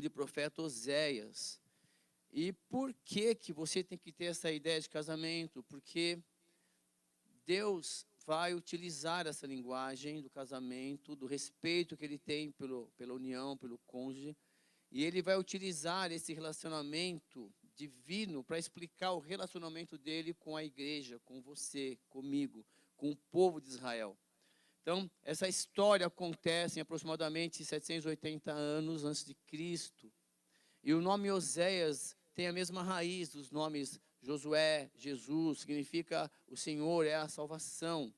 de profeta Oséias. E por que você tem que ter essa ideia de casamento? Porque Deus vai utilizar essa linguagem do casamento, do respeito que ele tem pela união, pelo cônjuge, e ele vai utilizar esse relacionamento divino para explicar o relacionamento dele com a igreja, com você, comigo, com o povo de Israel. Então, essa história acontece em aproximadamente 780 anos antes de Cristo. E o nome Oséias tem a mesma raiz dos nomes Josué, Jesus, significa o Senhor é a salvação.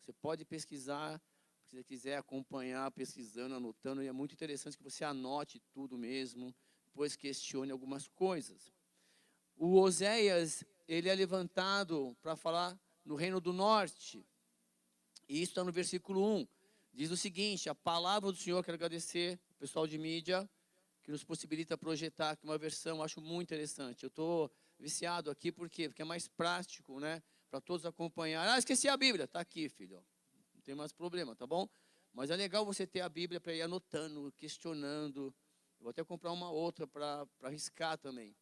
Você pode pesquisar, se você quiser acompanhar, pesquisando, anotando, e é muito interessante que você anote tudo mesmo, depois questione algumas coisas. O Oséias, ele é levantado para falar no reino do norte, e isso está no versículo 1, diz o seguinte: a palavra do Senhor, quero agradecer o pessoal de mídia, que nos possibilita projetar aqui uma versão, acho muito interessante. Eu estou viciado aqui, por quê? Porque é mais prático, né? Para todos acompanhar. Ah, esqueci a Bíblia. Está aqui, filho. Não tem mais problema, tá bom? Mas é legal você ter a Bíblia para ir anotando, questionando. Eu vou até comprar uma outra para riscar também.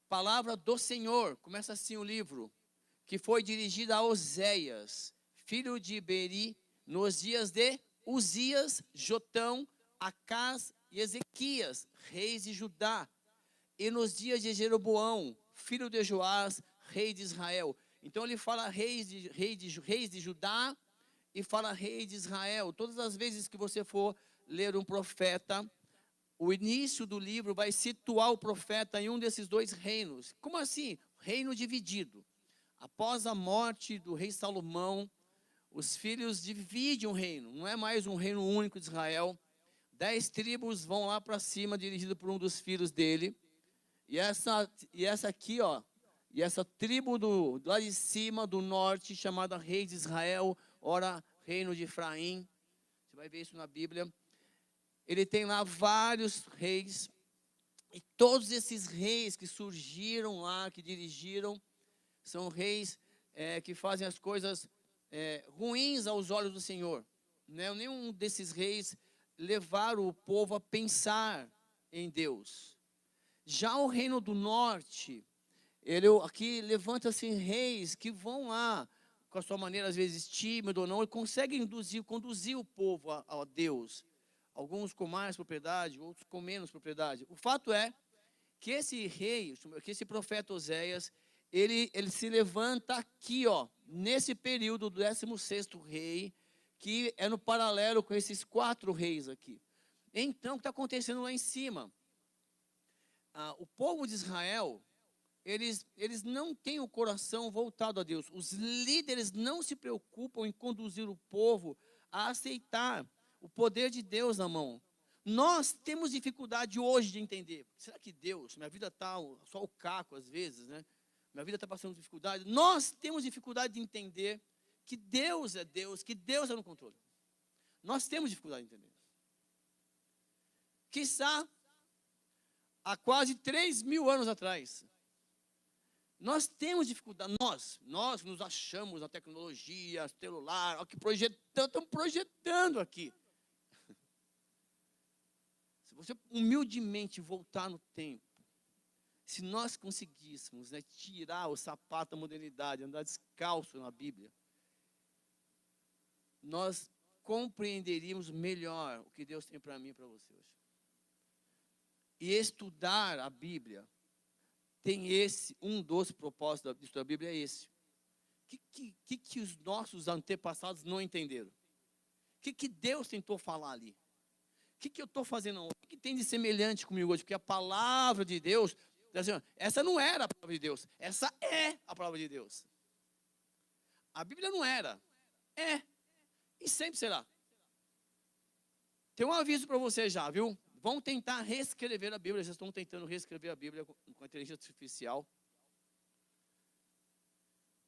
Palavra do Senhor. Começa assim o livro. Que foi dirigida a Oséias, filho de Beri, nos dias de Uzias, Jotão, Acás e Ezequias, reis de Judá, e nos dias de Jeroboão, filho de Joás, rei de Israel. Então ele fala reis de Judá e fala rei de Israel. Todas as vezes que você for ler um profeta, o início do livro vai situar o profeta em um desses dois reinos. Como assim? Reino dividido. Após a morte do rei Salomão, os filhos dividem o reino. Não é mais um reino único de Israel. 10 tribos vão lá para cima, dirigido por um dos filhos dele. E essa aqui, ó, e essa tribo lá de cima, do norte, chamada Rei de Israel, ora Reino de Efraim, você vai ver isso na Bíblia. Ele tem lá vários reis, e todos esses reis que surgiram lá, que dirigiram, são reis que fazem as coisas ruins aos olhos do Senhor. Nenhum desses reis levaram o povo a pensar em Deus. Já o reino do norte, ele aqui levanta-se reis que vão lá, com a sua maneira às vezes tímida ou não, e conseguem conduzir o povo a Deus. Alguns com mais propriedade, outros com menos propriedade. O fato é que esse rei, que esse profeta Oséias, ele se levanta aqui, ó, nesse período do 16º rei, que é no paralelo com esses 4 reis aqui. Então, o que está acontecendo lá em cima? O povo de Israel, eles não têm o coração voltado a Deus. Os líderes não se preocupam em conduzir o povo a aceitar o poder de Deus na mão. Nós temos dificuldade hoje de entender. Será que Deus, minha vida está só o caco às vezes, né? Minha vida está passando dificuldade. Nós temos dificuldade de entender que Deus é Deus, que Deus é no controle. Nós temos dificuldade de entender. Quiçá, há quase 3.000 anos atrás, nós temos dificuldade, nós nos achamos na tecnologia, celular, ó, que estamos projetando aqui. Se você humildemente voltar no tempo, se nós conseguíssemos, né, tirar o sapato da modernidade, andar descalço na Bíblia, nós compreenderíamos melhor o que Deus tem para mim e para você hoje. E estudar a Bíblia tem um dos propósitos de estudar a Bíblia é esse. O que os nossos antepassados não entenderam? O que Deus tentou falar ali? O que eu estou fazendo hoje? O que tem de semelhante comigo hoje? Porque a palavra de Deus, essa não era a palavra de Deus, essa é a palavra de Deus. A Bíblia não era, é, e sempre será. Tem um aviso para você já, viu? Vão tentar reescrever a Bíblia, vocês estão tentando reescrever a Bíblia com a inteligência artificial.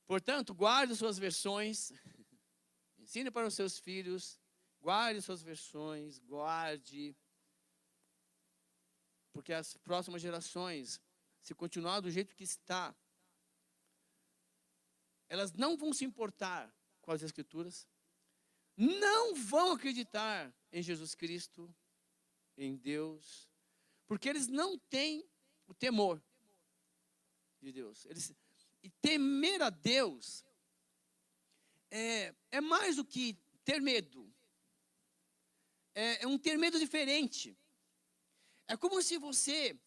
Portanto, guarde suas versões, ensine para os seus filhos, guarde suas versões, guarde, porque as próximas gerações, se continuar do jeito que está, elas não vão se importar com as Escrituras, não vão acreditar em Jesus Cristo, em Deus, Porque eles não têm o temor de Deus. E temer a Deus é mais do que ter medo. É um ter medo diferente. É como se você,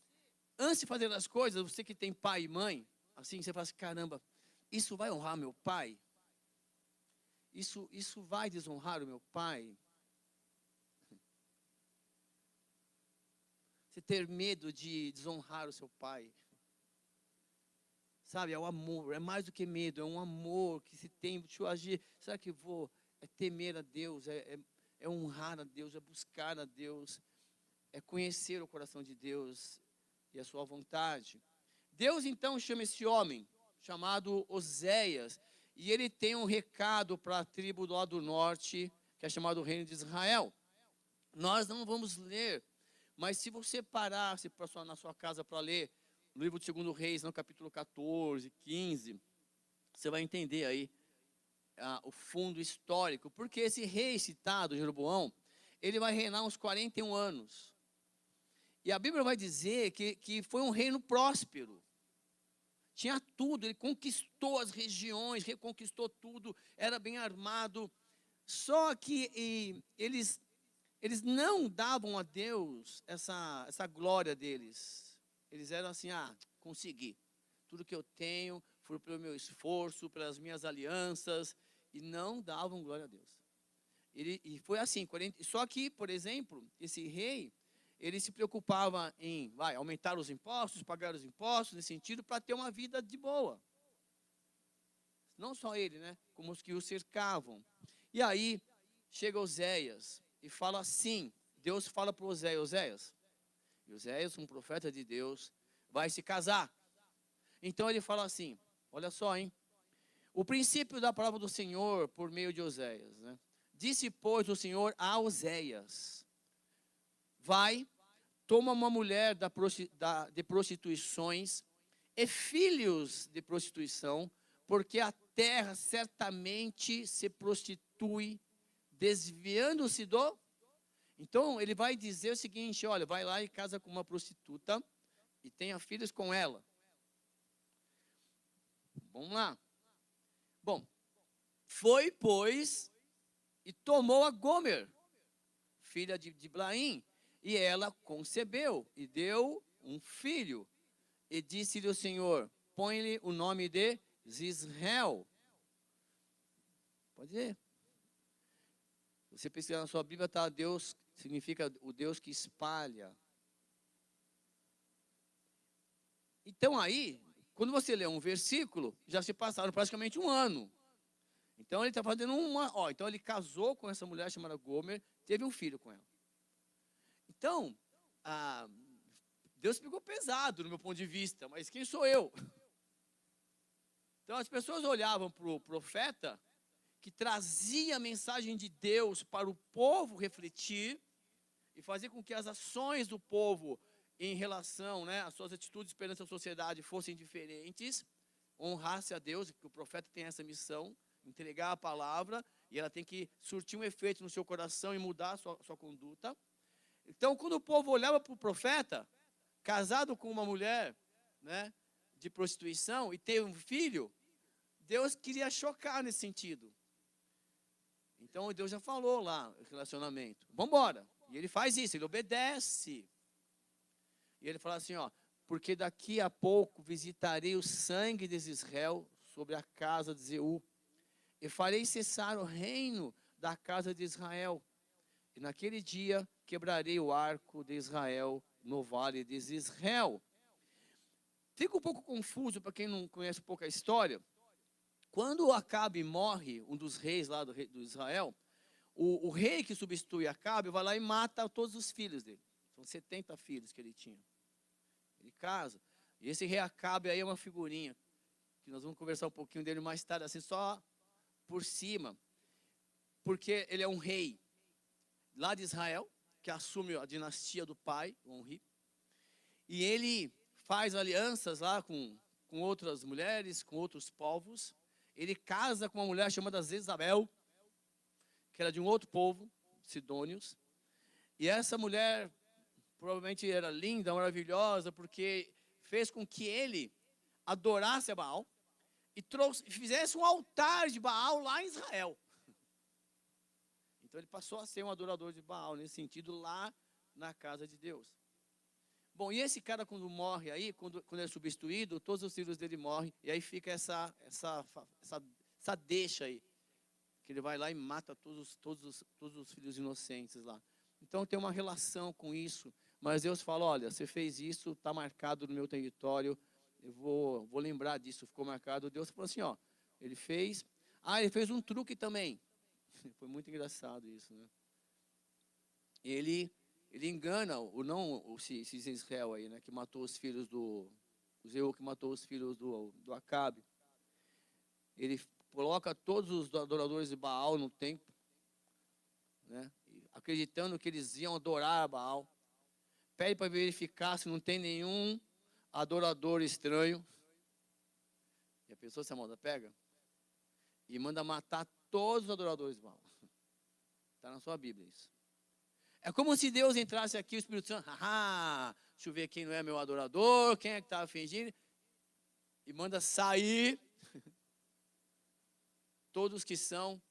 antes de fazer as coisas, você que tem pai e mãe, assim, você fala assim, caramba, isso vai honrar meu pai? Isso vai desonrar o meu pai? Você ter medo de desonrar o seu pai. Sabe, é o amor, é mais do que medo, é um amor que se tem, deixa eu agir. Será que é temer a Deus, é honrar a Deus, é buscar a Deus, é conhecer o coração de Deus e a sua vontade. Deus então chama esse homem, chamado Oséias, e ele tem um recado para a tribo do lado do norte, que é chamado Reino de Israel. Nós não vamos ler, mas se você parar na sua casa para ler no livro de 2 Reis, no capítulo 14, 15, você vai entender aí o fundo histórico, porque esse rei citado, Jeroboão, ele vai reinar uns 41 anos. E a Bíblia vai dizer que foi um reino próspero. Tinha tudo, ele conquistou as regiões, reconquistou tudo, era bem armado. Só que eles não davam a Deus essa glória deles. Eles eram assim, consegui. Tudo que eu tenho foi pelo meu esforço, pelas minhas alianças, e não davam glória a Deus. E foi assim, só que, por exemplo, esse rei, ele se preocupava em aumentar os impostos, pagar os impostos, nesse sentido, para ter uma vida de boa. Não só ele, né? Como os que o cercavam. E aí, chega Oséias e fala assim, Deus fala para Oséias, Oséias, um profeta de Deus, vai se casar. Então ele fala assim, olha só, hein? O princípio da palavra do Senhor por meio de Oséias, né? Disse, pois, o Senhor a Oséias, vai, toma uma mulher de prostituições e filhos de prostituição, porque a terra certamente se prostitui, desviando-se do... Então, ele vai dizer o seguinte, olha, vai lá e casa com uma prostituta e tenha filhos com ela. Vamos lá. Bom, foi, pois, e tomou a Gomer, filha de Diblaim, e ela concebeu e deu um filho. E disse-lhe o Senhor, põe-lhe o nome de Zisrael. Pode ver. Você pesquisar na sua Bíblia, tá, Deus significa o Deus que espalha. Então aí, quando você lê um versículo, já se passaram praticamente um ano. Então ele está fazendo então ele casou com essa mulher chamada Gomer, teve um filho com ela. Então, Deus pegou pesado no meu ponto de vista, mas quem sou eu? Então as pessoas olhavam para o profeta, que trazia a mensagem de Deus para o povo refletir, e fazer com que as ações do povo em relação, né, às suas atitudes perante a sociedade fossem diferentes, honrasse a Deus, que o profeta tem essa missão, entregar a palavra, e ela tem que surtir um efeito no seu coração e mudar a sua conduta. Então, quando o povo olhava para o profeta, casado com uma mulher, né, de prostituição, e teve um filho, Deus queria chocar nesse sentido. Então, Deus já falou lá, o relacionamento. Vamos embora. E ele faz isso, ele obedece. E ele fala assim, porque daqui a pouco visitarei o sangue de Israel sobre a casa de Zeu, e farei cessar o reino da casa de Israel. E naquele dia quebrarei o arco de Israel no vale de Israel. Fica um pouco confuso para quem não conhece um pouco a história. Quando Acabe morre, um dos reis lá do Israel, o rei que substitui Acabe vai lá e mata todos os filhos dele. São 70 filhos que ele tinha. Ele casa. E esse rei Acabe aí é uma figurinha, que nós vamos conversar um pouquinho dele mais tarde, assim, só por cima. Porque ele é um rei lá de Israel, que assume a dinastia do pai, o Onri. E ele faz alianças lá com outras mulheres, com outros povos. Ele casa com uma mulher chamada Jezabel, que era de um outro povo, Sidônios. E essa mulher provavelmente era linda, maravilhosa, porque fez com que ele adorasse a Baal e fizesse um altar de Baal lá em Israel. Então ele passou a ser um adorador de Baal, nesse sentido, lá na casa de Deus. Bom, e esse cara quando morre aí, quando é substituído, todos os filhos dele morrem, e aí fica essa deixa aí, que ele vai lá e mata todos os filhos inocentes lá. Então tem uma relação com isso, mas Deus fala, olha, você fez isso, está marcado no meu território, eu vou lembrar disso, ficou marcado. Deus falou assim, ó, ele fez um truque também. Foi muito engraçado isso, né? Ele engana esse Israel aí, né, que matou os filhos o Zeu que matou os filhos do Acabe. Ele coloca todos os adoradores de Baal no templo, né, acreditando que eles iam adorar a Baal. Pede para verificar se não tem nenhum adorador estranho. E a pessoa se a moda pega e manda matar todos os adoradores de Baal. Está na sua Bíblia isso. É como se Deus entrasse aqui, o Espírito Santo, deixa eu ver quem não é meu adorador, quem é que está fingindo, e manda sair todos que são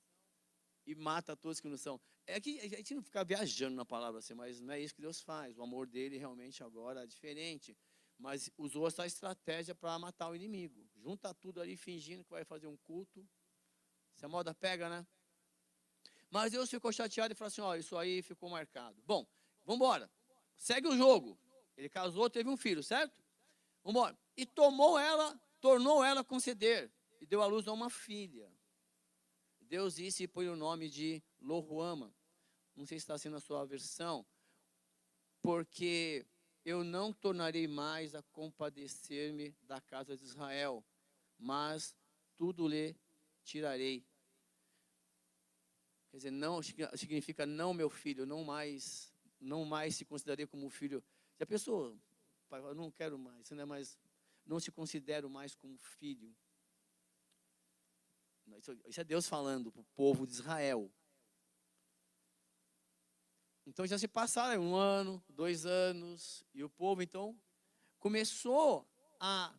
e mata todos que não são. É que a gente não fica viajando na palavra assim, mas não é isso que Deus faz. O amor dele realmente agora é diferente. Mas usou essa estratégia para matar o inimigo. Junta tudo ali fingindo que vai fazer um culto. Se a moda pega, né? Mas Deus ficou chateado e falou assim, ó, isso aí ficou marcado. Bom, vamos embora. Segue o jogo. Ele casou, teve um filho, certo? Vamos embora. E tornou ela conceder. E deu à luz a uma filha. Deus disse e põe o nome de Loruama. Não sei se está sendo a sua versão. Porque eu não tornarei mais a compadecer-me da casa de Israel, mas tudo lhe tirarei. Quer dizer, não significa não, meu filho, não mais se considerarei como filho. Se a pessoa, pai, eu não quero mais, não se considero mais como filho. Isso é Deus falando para o povo de Israel. Então já se passaram 1 ano, 2 anos, e o povo então começou a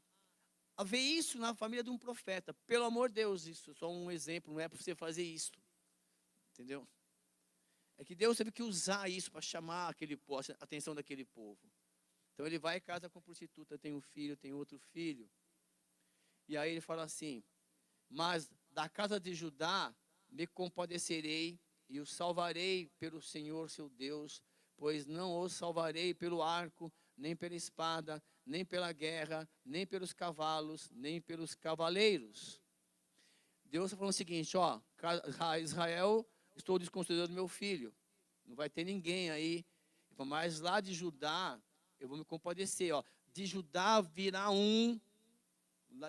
ver isso na família de um profeta. Pelo amor de Deus, isso é só um exemplo, não é para você fazer isso. Entendeu? É que Deus teve que usar isso para chamar a atenção daquele povo. Então ele vai e casa com prostituta, tem um filho, tem outro filho. E aí ele fala assim, mas da casa de Judá me compadecerei e o salvarei pelo Senhor seu Deus, pois não os salvarei pelo arco, nem pela espada, nem pela guerra, nem pelos cavalos, nem pelos cavaleiros. Deus está falando o seguinte, ó, Israel, estou desconsiderando meu filho, não vai ter ninguém aí, mas lá de Judá, eu vou me compadecer, ó, de Judá virá um,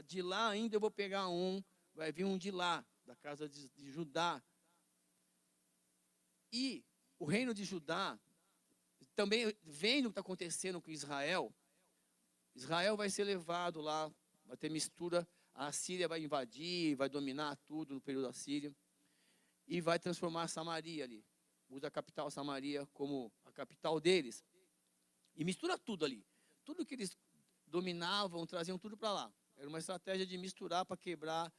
de lá ainda eu vou pegar um, vai vir um de lá, da casa de Judá. E o reino de Judá, também vendo o que está acontecendo com Israel, Israel vai ser levado lá, vai ter mistura, a Síria vai invadir, vai dominar tudo no período da Síria, e vai transformar Samaria ali, usa a capital Samaria como a capital deles, e mistura tudo ali, tudo que eles dominavam, traziam tudo para lá, era uma estratégia de misturar para quebrar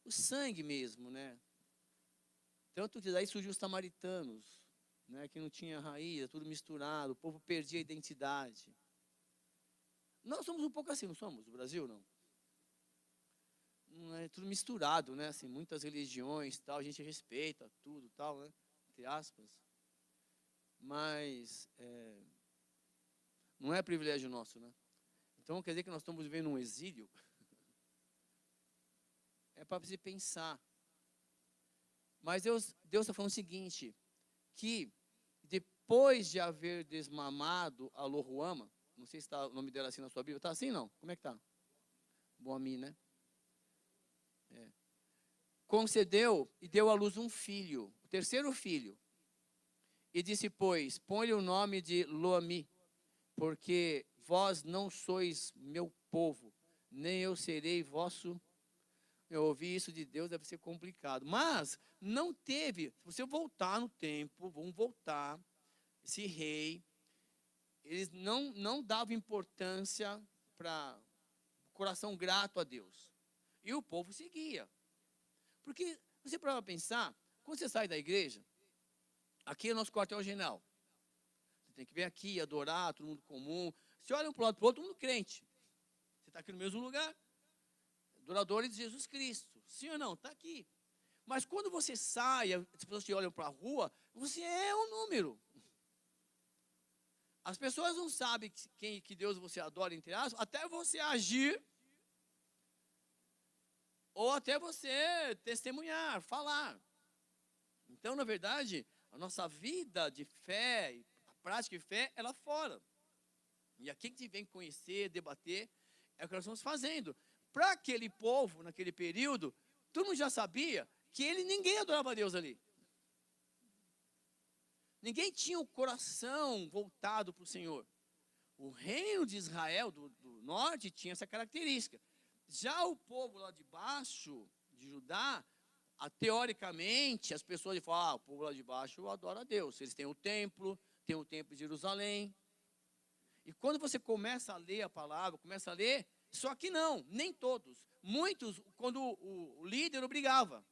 o sangue mesmo, né? Tanto que daí surgiu os samaritanos, né, que não tinha raiz, tudo misturado, o povo perdia a identidade. Nós somos um pouco assim, não somos? O Brasil, não? Não é tudo misturado, né? Assim, muitas religiões, tal, a gente respeita tudo, tal, né? Entre aspas. Mas não é privilégio nosso, né? Então quer dizer que nós estamos vivendo um exílio? É para você pensar. Mas Deus está falando o seguinte, que depois de haver desmamado a Loruama, não sei se está o nome dela assim na sua Bíblia, está assim não? Como é que está? Boami, né? Concedeu e deu à luz um filho, o terceiro filho. E disse, pois, põe-lhe o nome de Loami, porque vós não sois meu povo, nem eu serei vosso. Eu ouvi isso de Deus, deve ser complicado. Mas não teve, se você voltar no tempo, vamos voltar, esse rei, eles não davam importância para o coração grato a Deus. E o povo seguia. Porque, você para pensar, quando você sai da igreja, aqui é o nosso quartel-general. Você tem que vir aqui, adorar, todo mundo comum. Você olha um para o lado para o outro, todo mundo crente. Você está aqui no mesmo lugar. Adoradores de Jesus Cristo. Sim ou não? Está aqui. Mas quando você sai, as pessoas te olham para a rua, você é um número. As pessoas não sabem que Deus você adora, entre aspas, até você agir, ou até você testemunhar, falar. Então, na verdade, a nossa vida de fé, a prática de fé, ela fora. E aqui que a gente vem conhecer, debater, é o que nós estamos fazendo. Para aquele povo, naquele período, todo mundo já sabia que ninguém adorava a Deus ali. Ninguém tinha o coração voltado para o Senhor. O reino de Israel, do norte, tinha essa característica. Já o povo lá de baixo, de Judá, teoricamente, as pessoas falam, o povo lá de baixo adora a Deus. Eles têm o templo de Jerusalém. E quando você começa a ler a palavra, começa a ler, só que não, nem todos. Muitos, quando o líder obrigava.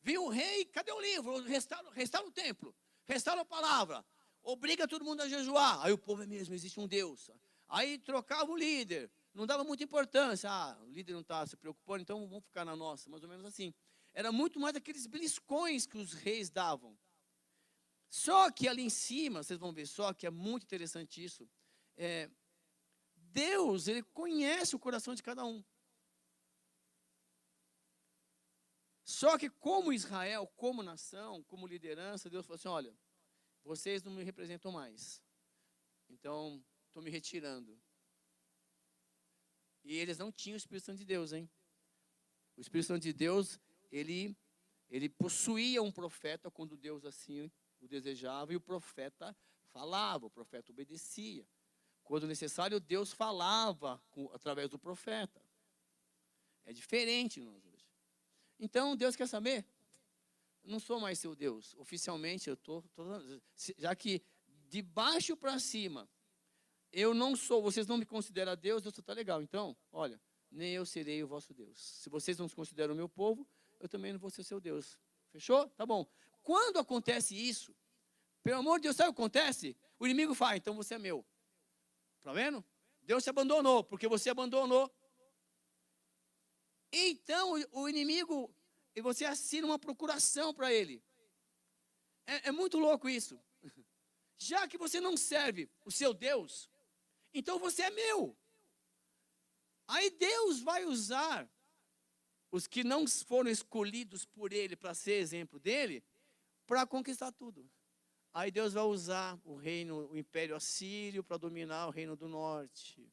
Viu o rei, cadê o livro? Restaura o templo. Restaura a palavra, obriga todo mundo a jejuar. Aí o povo é mesmo, existe um Deus. Aí trocava o líder, não dava muita importância. O líder não está se preocupando, então vamos ficar na nossa, mais ou menos assim. Era muito mais aqueles beliscões que os reis davam. Só que ali em cima, vocês vão ver só que é muito interessante isso. Deus, Ele conhece o coração de cada um. Só que como Israel, como nação, como liderança, Deus falou assim, olha, vocês não me representam mais. Então, estou me retirando. E eles não tinham o Espírito Santo de Deus, hein? O Espírito Santo de Deus, ele possuía um profeta quando Deus assim o desejava, e o profeta falava, o profeta obedecia. Quando necessário, Deus falava através do profeta. É diferente nós hoje. Então, Deus quer saber? Eu não sou mais seu Deus. Oficialmente, eu estou... Já que de baixo para cima, eu não sou, vocês não me consideram Deus, Deus está legal. Então, olha, nem eu serei o vosso Deus. Se vocês não se consideram o meu povo, eu também não vou ser seu Deus. Fechou? Tá bom. Quando acontece isso, pelo amor de Deus, sabe o que acontece? O inimigo fala, então você é meu. Está vendo? Deus te abandonou, porque você abandonou. Então, o inimigo, e você assina uma procuração para ele. É muito louco isso. Já que você não serve o seu Deus, então você é meu. Aí Deus vai usar os que não foram escolhidos por ele para ser exemplo dele, para conquistar tudo. Aí Deus vai usar o Império Assírio para dominar o reino do norte.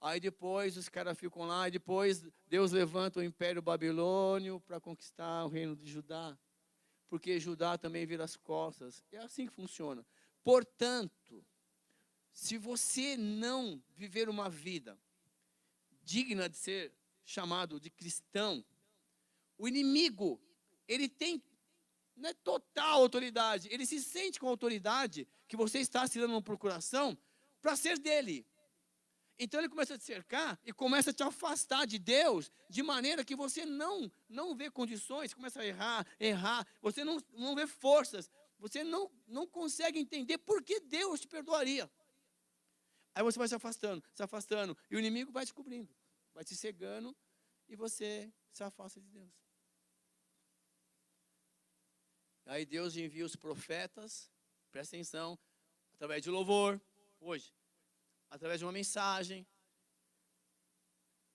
Aí depois os caras ficam lá, e depois Deus levanta o Império Babilônio para conquistar o reino de Judá. Porque Judá também vira as costas. É assim que funciona. Portanto, se você não viver uma vida digna de ser chamado de cristão, o inimigo, ele tem não é total autoridade, ele se sente com autoridade que você está se dando uma procuração para ser dele. Então ele começa a te cercar e começa a te afastar de Deus, de maneira que você não vê condições, começa a errar, você não vê forças, você não consegue entender por que Deus te perdoaria. Aí você vai se afastando, e o inimigo vai te cobrindo, vai te cegando, e você se afasta de Deus. Aí Deus envia os profetas, presta atenção, através de louvor, hoje, através de uma mensagem,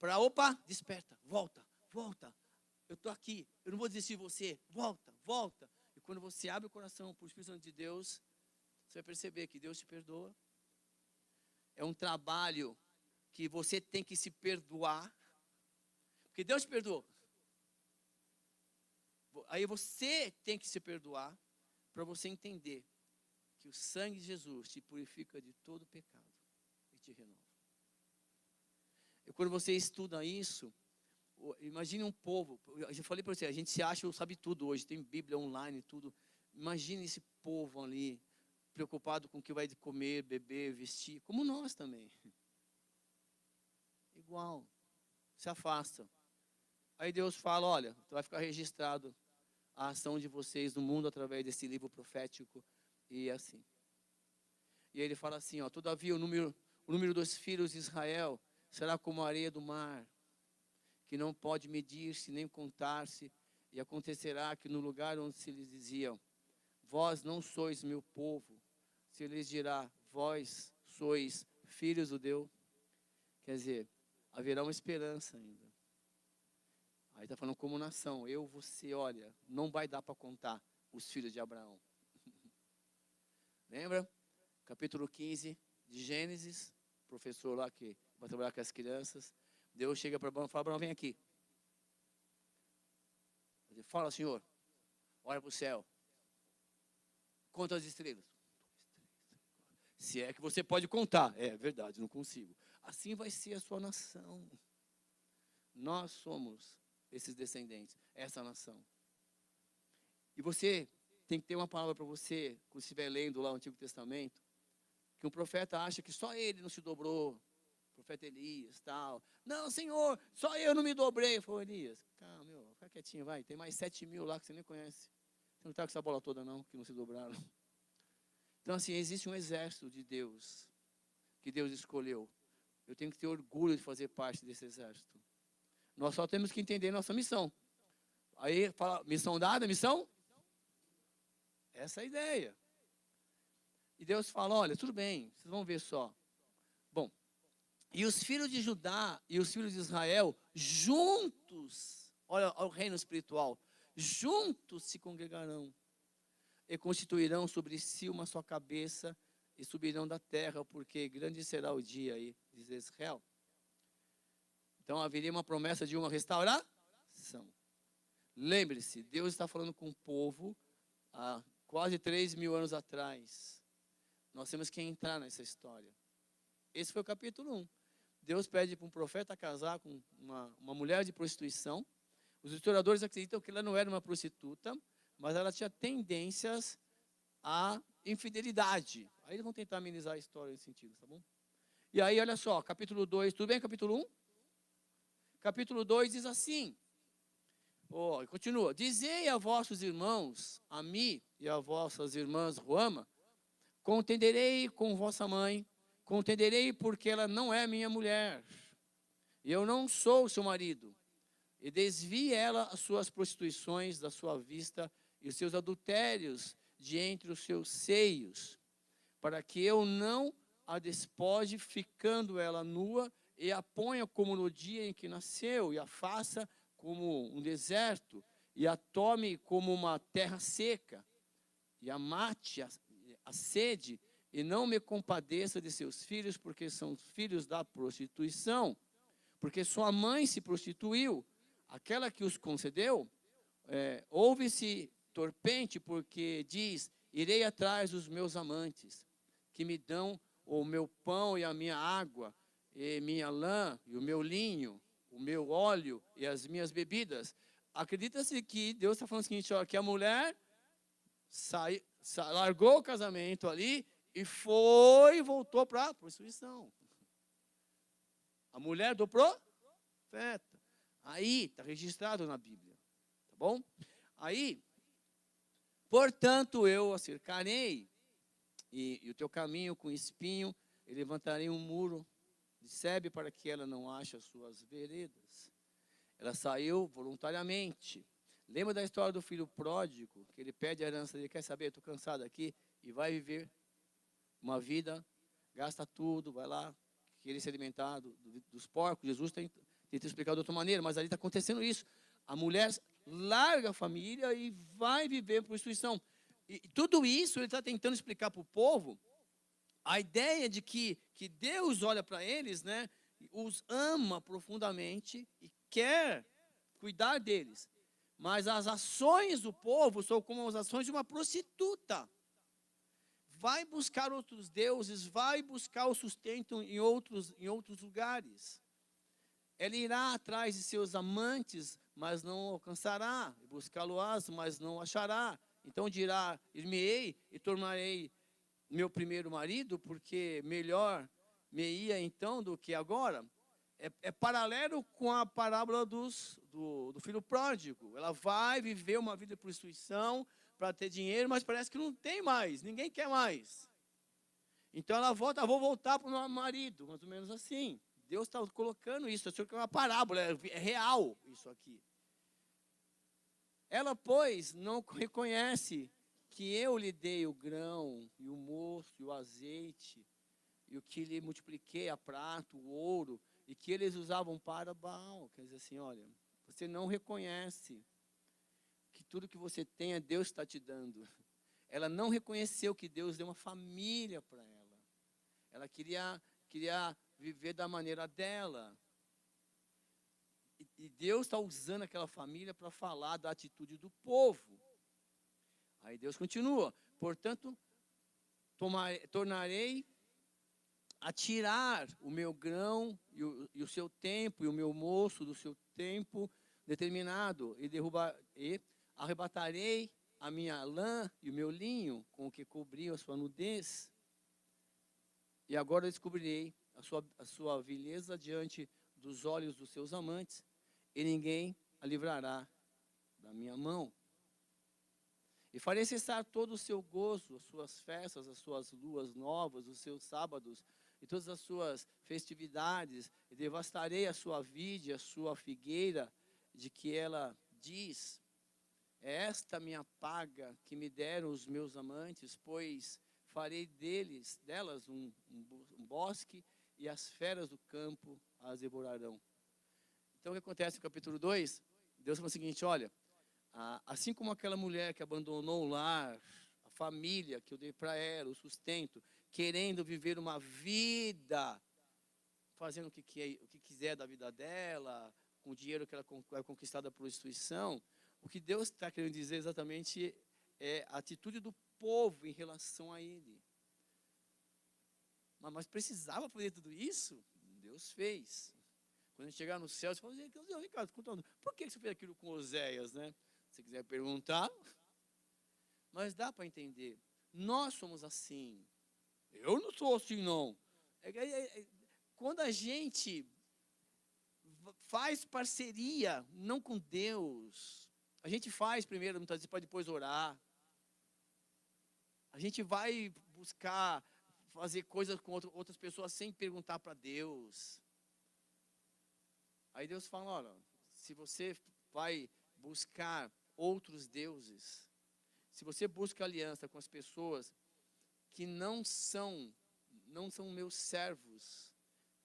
para, desperta, volta, eu estou aqui, eu não vou desistir de você, volta. E quando você abre o coração para o Espírito Santo de Deus, você vai perceber que Deus te perdoa. É um trabalho que você tem que se perdoar, porque Deus te perdoou. Aí você tem que se perdoar, para você entender que o sangue de Jesus te purifica de todo pecado e te renova. E quando você estuda isso, imagine um povo, eu já falei para você, a gente se acha, sabe tudo hoje, tem Bíblia online, tudo. Imagine esse povo ali, preocupado com o que vai comer, beber, vestir, como nós também. Igual, se afasta. Aí Deus fala, olha, vai ficar registrado a ação de vocês no mundo através desse livro profético e assim. E ele fala assim, ó, todavia o número dos filhos de Israel será como a areia do mar, que não pode medir-se nem contar-se, e acontecerá que no lugar onde se lhes diziam, vós não sois meu povo, se lhes dirá, vós sois filhos do Deus. Quer dizer, haverá uma esperança ainda. Aí está falando como nação, eu, você, olha, não vai dar para contar os filhos de Abraão. Lembra? Capítulo 15 de Gênesis, professor lá que vai trabalhar com as crianças, Deus chega para Abraão e fala, Abraão, vem aqui. Ele fala, Senhor, olha para o céu, conta as estrelas. Se é que você pode contar. É verdade, não consigo. Assim vai ser a sua nação. Nós somos esses descendentes, essa nação. E você tem que ter uma palavra para você, quando estiver lendo lá o Antigo Testamento, que um profeta acha que só ele não se dobrou, o profeta Elias, tal. Não, Senhor, só eu não me dobrei. Falou, Elias, calma, fica quietinho, vai. Tem mais 7.000 lá que você nem conhece. Você não está com essa bola toda, não, que não se dobraram. Então, assim, existe um exército de Deus, que Deus escolheu. Eu tenho que ter orgulho de fazer parte desse exército. Nós só temos que entender nossa missão. Aí, fala, missão dada, missão? Essa é a ideia. E Deus fala, olha, tudo bem, vocês vão ver só. Bom, e os filhos de Judá e os filhos de Israel, juntos, olha o reino espiritual, juntos se congregarão e constituirão sobre si uma só cabeça e subirão da terra, porque grande será o dia aí, diz Israel. Então haveria uma promessa de uma restauração. Lembre-se, Deus está falando com o povo há quase 3.000 anos atrás. Nós temos que entrar nessa história. Esse foi o capítulo 1. Deus pede para um profeta casar com uma mulher de prostituição. Os historiadores acreditam que ela não era uma prostituta, mas ela tinha tendências à infidelidade. Aí eles vão tentar amenizar a história nesse sentido, tá bom? E aí, olha só, capítulo 2, tudo bem, capítulo 1? Capítulo 2 diz assim, continua, dizei a vossos irmãos, a mim e a vossas irmãs Ruama, contenderei com vossa mãe, contenderei porque ela não é minha mulher, e eu não sou seu marido, e desvie ela as suas prostituições da sua vista e os seus adultérios de entre os seus seios, para que eu não a despoje, ficando ela nua, e a ponha como no dia em que nasceu, e a faça como um deserto, e a tome como uma terra seca, e a mate a sede, e não me compadeça de seus filhos, porque são filhos da prostituição, porque sua mãe se prostituiu, aquela que os concedeu, ouve-se torpente, porque diz, irei atrás dos meus amantes, que me dão o meu pão e a minha água, e minha lã, e o meu linho, o meu óleo e as minhas bebidas. Acredita-se que Deus está falando o seguinte, ó, que a mulher largou o casamento ali e voltou para a prostituição. A mulher do profeta. Aí, está registrado na Bíblia. Tá bom? Aí, portanto, eu a cercarei, e o teu caminho com espinho, e levantarei um muro de sebe para que ela não ache as suas veredas. Ela saiu voluntariamente. Lembra da história do filho pródigo, que ele pede a herança dele, quer saber, estou cansado aqui, e vai viver uma vida, gasta tudo, vai lá, querer se alimentar dos porcos. Jesus tenta explicar de outra maneira, mas ali está acontecendo isso. A mulher larga a família e vai viver prostituição. E tudo isso ele está tentando explicar para o povo, a ideia de que Deus olha para eles, né, os ama profundamente e quer cuidar deles. Mas as ações do povo são como as ações de uma prostituta. Vai buscar outros deuses, vai buscar o sustento em outros lugares. Ela irá atrás de seus amantes, mas não alcançará. Buscá-lo-ás, mas não achará. Então dirá, ir-me-ei e tornarei meu primeiro marido, porque melhor me ia então do que agora. É paralelo com a parábola do filho pródigo. Ela vai viver uma vida de prostituição para ter dinheiro, mas parece que não tem mais, ninguém quer mais. Então ela volta, vou voltar para o meu marido, mais ou menos assim. Deus está colocando isso, é uma parábola, é real isso aqui. Ela, pois, não reconhece que eu lhe dei o grão, e o mosto, e o azeite, e o que lhe multipliquei a prata, o ouro, e que eles usavam para Baal. Quer dizer assim, olha, você não reconhece que tudo que você tem é Deus que está te dando. Ela não reconheceu que Deus deu uma família para ela. Ela queria viver da maneira dela. E Deus está usando aquela família para falar da atitude do povo. Aí Deus continua. Portanto, tornarei a tirar o meu grão e o seu tempo, e o meu moço do seu tempo determinado, e arrebatarei a minha lã e o meu linho, com o que cobriu a sua nudez. E agora descobrirei a sua vileza diante dos olhos dos seus amantes, e ninguém a livrará da minha mão. E farei cessar todo o seu gozo, as suas festas, as suas luas novas, os seus sábados, e todas as suas festividades, e devastarei a sua vide, a sua figueira, de que ela diz, é esta minha paga que me deram os meus amantes, pois farei delas um bosque, e as feras do campo as devorarão. Então o que acontece no capítulo 2? Deus fala o seguinte, olha, assim como aquela mulher que abandonou o lar, a família que eu dei para ela, o sustento, querendo viver uma vida, fazendo o que quiser da vida dela, com o dinheiro que ela vai conquistar da prostituição, o que Deus está querendo dizer exatamente é a atitude do povo em relação a ele. Mas precisava fazer tudo isso? Deus fez. Quando a gente chegar no céu, você fala assim, Ricardo, por que você fez aquilo com Oséias, né? Se quiser perguntar, mas dá para entender. Nós somos assim. Eu não sou assim, não. Quando a gente faz parceria, não com Deus, a gente faz primeiro, muitas vezes, para depois orar. A gente vai buscar fazer coisas com outras pessoas sem perguntar para Deus. Aí Deus fala, olha, se você vai buscar outros deuses, se você busca aliança com as pessoas que não são meus servos,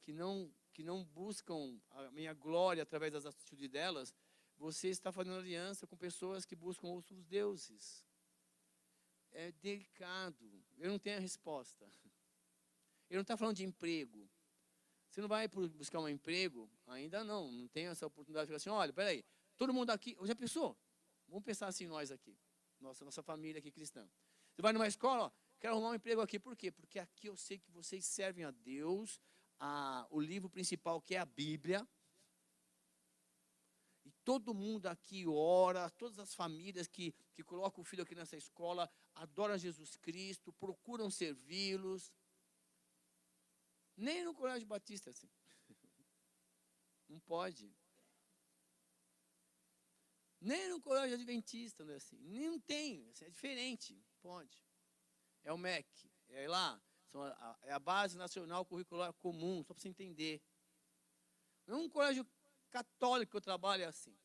que não buscam a minha glória através das atitudes delas, você está fazendo aliança com pessoas que buscam outros deuses. É delicado. Eu não tenho a resposta. Ele não está falando de emprego. Você não vai buscar um emprego? Ainda não tem essa oportunidade de falar assim, olha, peraí, todo mundo aqui, já pensou? Vamos pensar assim nós aqui, nossa família aqui cristã. Você vai numa escola, ó, quero arrumar um emprego aqui, por quê? Porque aqui eu sei que vocês servem a Deus, o livro principal que é a Bíblia, e todo mundo aqui ora, todas as famílias que colocam o filho aqui nessa escola, adoram Jesus Cristo, procuram servi-los. Nem no Colégio Batista assim. Não pode. Nem no Colégio Adventista não é assim. Nem tem, assim, é diferente. Pode. É o MEC, é lá. É a Base Nacional Curricular Comum, só para você entender. Não é um colégio católico que eu trabalho assim.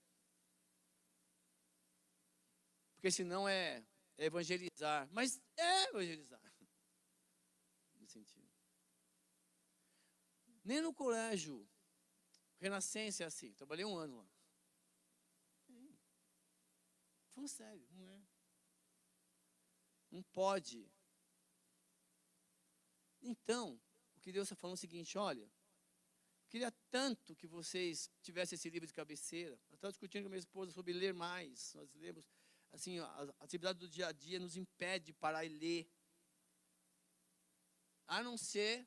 Porque senão é evangelizar. Mas é evangelizar. No sentido. Nem no colégio Renascença é assim. Trabalhei 1 ano lá. Falando sério, não é. Não pode. Então, o que Deus está falando é o seguinte, olha, queria tanto que vocês tivessem esse livro de cabeceira. Eu estava discutindo com a minha esposa sobre ler mais. Nós lemos, assim, a atividade do dia a dia nos impede de parar e ler. A não ser,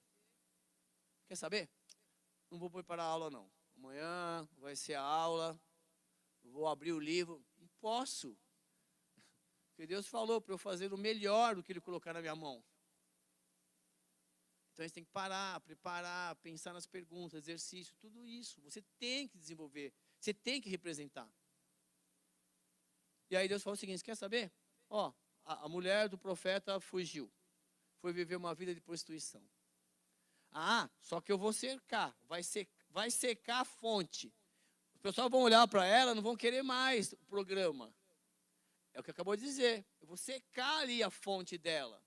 quer saber? Não vou preparar a aula, não. Amanhã vai ser a aula, vou abrir o livro. Não posso. Porque Deus falou para eu fazer o melhor do que Ele colocar na minha mão. Então, você tem que parar, preparar, pensar nas perguntas, exercício, tudo isso. Você tem que desenvolver, você tem que representar. E aí Deus falou o seguinte, quer saber? Ó, a mulher do profeta fugiu. Foi viver uma vida de prostituição. Ah, só que eu vou cercar, vai secar a fonte. Os pessoal vão olhar para ela, não vão querer mais o programa. É o que acabou de dizer. Eu vou secar ali a fonte dela.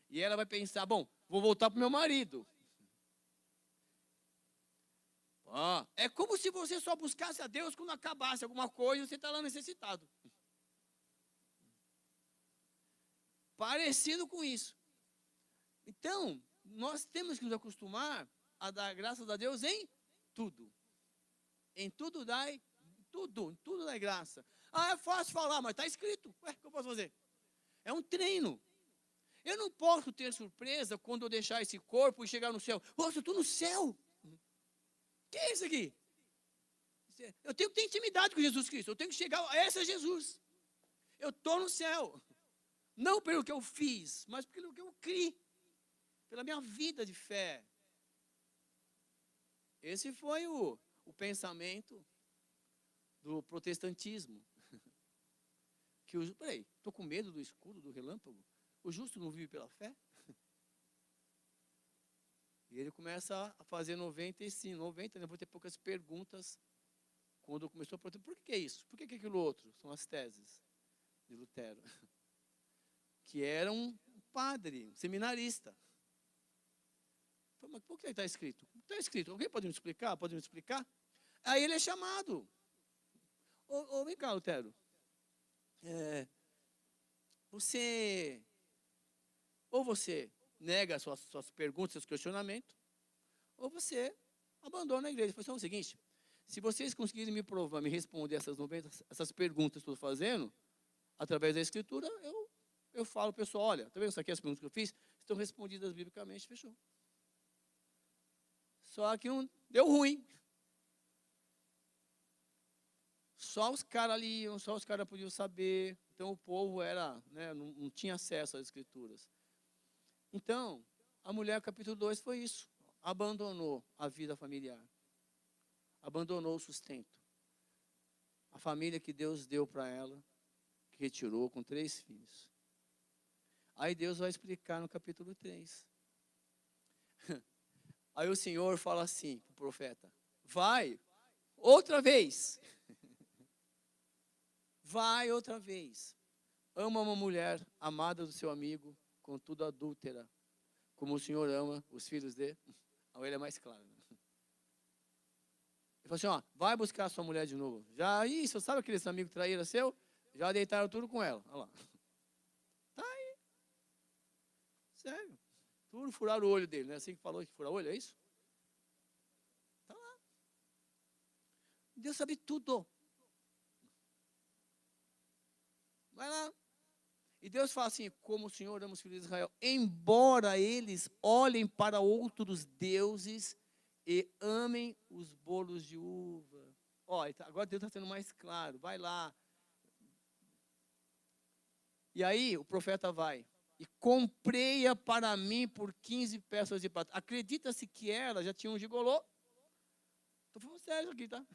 E ela vai pensar, bom, vou voltar para o meu marido. Ah, é como se você só buscasse a Deus quando acabasse alguma coisa e você está lá necessitado. Parecido com isso. Então, nós temos que nos acostumar a dar graças a Deus em tudo. Em tudo dai, em tudo dai graça. Ah, é fácil falar, mas está escrito. Ué, o que eu posso fazer? É um treino. Eu não posso ter surpresa quando eu deixar esse corpo e chegar no céu. Nossa, eu estou no céu. O que é isso aqui? Eu tenho que ter intimidade com Jesus Cristo. Eu tenho que chegar, esse é Jesus. Eu estou no céu. Não pelo que eu fiz, mas pelo que eu criei. Pela minha vida de fé. Esse foi o pensamento do protestantismo. Peraí, estou com medo do escuro, do relâmpago? O justo não vive pela fé? E ele começa a fazer 90, depois ter poucas perguntas. Quando começou a perguntar, por que é isso? Por que é aquilo outro? São as teses de Lutero. Que era um padre, um seminarista. Mas por que está escrito? Está escrito. Alguém pode me explicar? Pode me explicar? Aí ele é chamado. Vem cá, Lutero. Ou você nega suas perguntas, seus questionamentos, ou você abandona a igreja. Ele falou, o seguinte, se vocês conseguirem me provar, me responder essas perguntas que eu estou fazendo, através da escritura, eu falo, pessoal, olha, tá vendo isso aqui, as perguntas que eu fiz, estão respondidas biblicamente, fechou. Só que não deu ruim. Só os caras liam, só os caras podiam saber. Então o povo não tinha acesso às escrituras. Então, a mulher, capítulo 2, foi isso. Abandonou a vida familiar. Abandonou o sustento. A família que Deus deu para ela, que retirou com 3 filhos. Aí Deus vai explicar no capítulo 3. Aí o Senhor fala assim para o profeta, vai, outra vez. Vai outra vez. Ama uma mulher amada do seu amigo, contudo adúltera, como o Senhor ama os filhos dele. A orelha é mais clara. Né? Ele falou assim, vai buscar a sua mulher de novo. Já isso, sabe aquele amigo traíra seu? Já deitaram tudo com ela. Olha lá. Tá aí. Sério. Tudo furaram o olho dele, né? Assim que falou que fura o olho, é isso? Tá lá. Deus sabe tudo. Vai lá. E Deus fala assim, como o Senhor ama os filhos de Israel, embora eles olhem para outros deuses e amem os bolos de uva. Agora Deus está sendo mais claro, vai lá. E aí o profeta vai, e comprei-a para mim por 15 peças de prata. Acredita-se que ela já tinha um gigolô. Estou falando sério aqui, tá?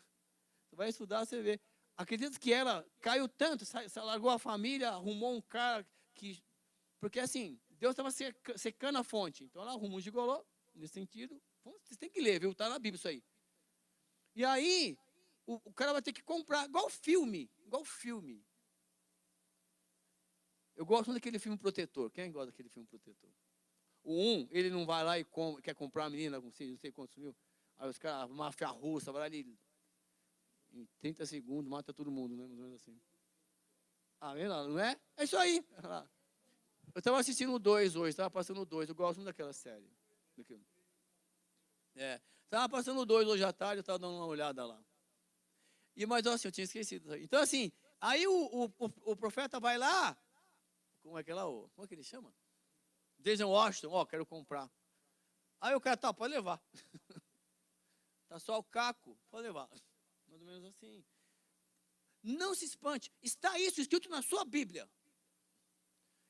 Você vai estudar, você vê. Acredito que ela caiu tanto, largou a família, arrumou um cara que... Porque assim, Deus estava secando a fonte. Então ela arrumou um gigolô, nesse sentido. Vocês têm que ler, viu? Está na Bíblia isso aí. E aí, o cara vai ter que comprar, igual filme. Eu gosto muito daquele filme Protetor. Quem gosta daquele filme Protetor? Ele não vai lá e quer comprar a menina com não sei quantos mil. Aí os caras, máfia russa, vai lá ali... Em 30 segundos, mata todo mundo, né? Mais ou menos assim. Não é? É isso aí. Eu estava assistindo o 2 hoje, estava passando o 2. Eu gosto muito daquela série. Estava passando o 2 hoje à tarde, eu estava dando uma olhada lá. Mas assim, eu tinha esquecido. Então, assim, aí o profeta vai lá. Como é que ele chama? Denzel Washington, quero comprar. Aí o cara, pode levar. Tá só o caco, pode levar. Mais ou menos assim. Não se espante. Está isso escrito na sua Bíblia.